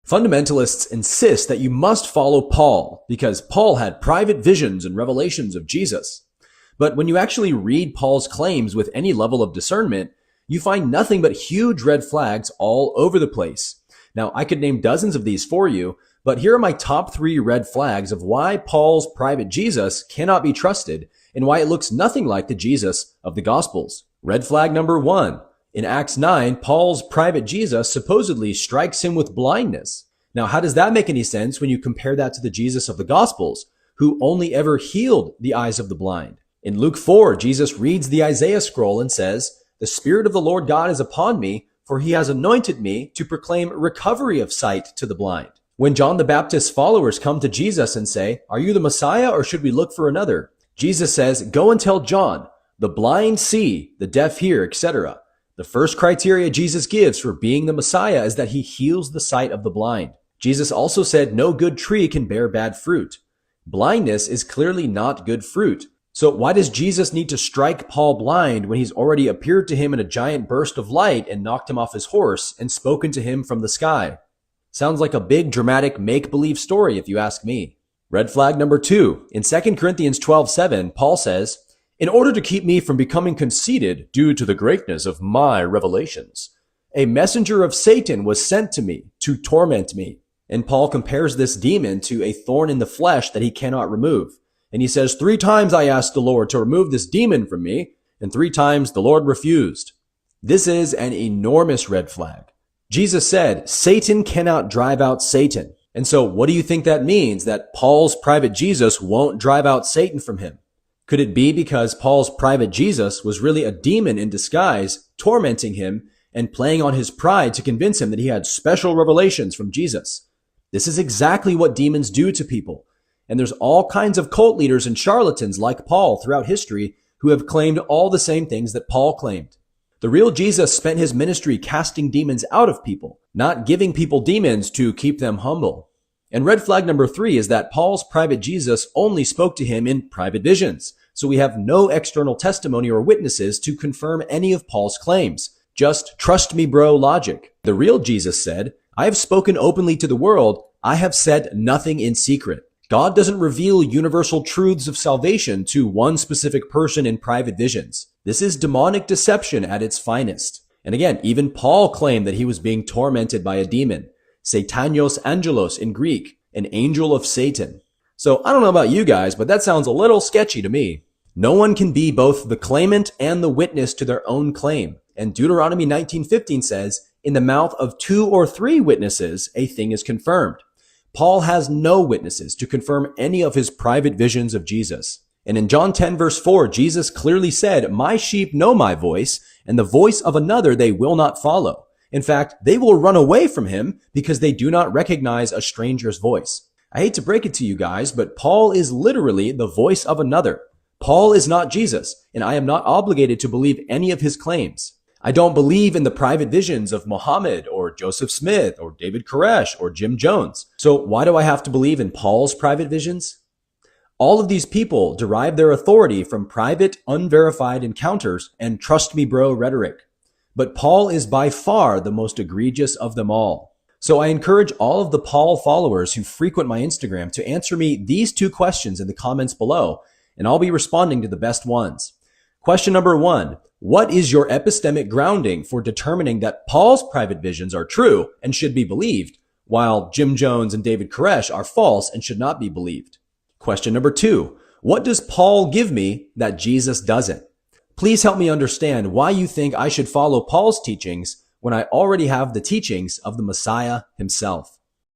Fundamentalists insist that you must follow Paul because Paul had private visions and revelations of Jesus. But when you actually read Paul's claims with any level of discernment, you find nothing but huge red flags all over the place. Now, I could name dozens of these for you, but here are my top 3 red flags of why Paul's private Jesus cannot be trusted and why it looks nothing like the Jesus of the Gospels. Red flag number 1. In Acts 9, Paul's private Jesus supposedly strikes him with blindness. Now, how does that make any sense when you compare that to the Jesus of the Gospels, who only ever healed the eyes of the blind? In Luke 4, Jesus reads the Isaiah scroll and says, "The Spirit of the Lord God is upon me, for he has anointed me to proclaim recovery of sight to the blind." When John the Baptist's followers come to Jesus and say, "Are you the Messiah or should we look for another?" Jesus says, "Go and tell John, the blind see, the deaf hear, etc." The first criteria Jesus gives for being the Messiah is that he heals the sight of the blind. Jesus also said no good tree can bear bad fruit. Blindness is clearly not good fruit. So why does Jesus need to strike Paul blind when he's already appeared to him in a giant burst of light and knocked him off his horse and spoken to him from the sky? Sounds like a big dramatic make-believe story if you ask me. Red flag number 2. In 2 Corinthians 12:7, Paul says, "In order to keep me from becoming conceited due to the greatness of my revelations, a messenger of Satan was sent to me to torment me." And Paul compares this demon to a thorn in the flesh that he cannot remove. And he says, 3 times I asked the Lord to remove this demon from me, and 3 times the Lord refused. This is an enormous red flag. Jesus said, Satan cannot drive out Satan. And so what do you think that means, that Paul's private Jesus won't drive out Satan from him? Could it be because Paul's private Jesus was really a demon in disguise, tormenting him and playing on his pride to convince him that he had special revelations from Jesus? This is exactly what demons do to people. And there's all kinds of cult leaders and charlatans like Paul throughout history who have claimed all the same things that Paul claimed. The real Jesus spent his ministry casting demons out of people, not giving people demons to keep them humble. And red flag number 3 is that Paul's private Jesus only spoke to him in private visions. So we have no external testimony or witnesses to confirm any of Paul's claims. Just trust me bro logic. The real Jesus said, "I have spoken openly to the world. I have said nothing in secret." God doesn't reveal universal truths of salvation to one specific person in private visions. This is demonic deception at its finest. And again, even Paul claimed that he was being tormented by a demon. Satanios angelos in Greek, an angel of Satan. So I don't know about you guys, but that sounds a little sketchy to me. No one can be both the claimant and the witness to their own claim. And Deuteronomy 19:15 says, "In the mouth of 2 or 3 witnesses, a thing is confirmed." Paul has no witnesses to confirm any of his private visions of Jesus. And in John 10 verse 4, Jesus clearly said, "My sheep know my voice, and the voice of another they will not follow. In fact, they will run away from him because they do not recognize a stranger's voice." I hate to break it to you guys, but Paul is literally the voice of another. Paul is not Jesus, and I am not obligated to believe any of his claims. I don't believe in the private visions of Muhammad or Joseph Smith or David Koresh or Jim Jones. So why do I have to believe in Paul's private visions? All of these people derive their authority from private, unverified encounters and trust me bro rhetoric. But Paul is by far the most egregious of them all. So I encourage all of the Paul followers who frequent my Instagram to answer me these 2 questions in the comments below, and I'll be responding to the best ones. Question number 1. What is your epistemic grounding for determining that Paul's private visions are true and should be believed, while Jim Jones and David Koresh are false and should not be believed? Question number 2. What does Paul give me that Jesus doesn't? Please help me understand why you think I should follow Paul's teachings when I already have the teachings of the Messiah himself.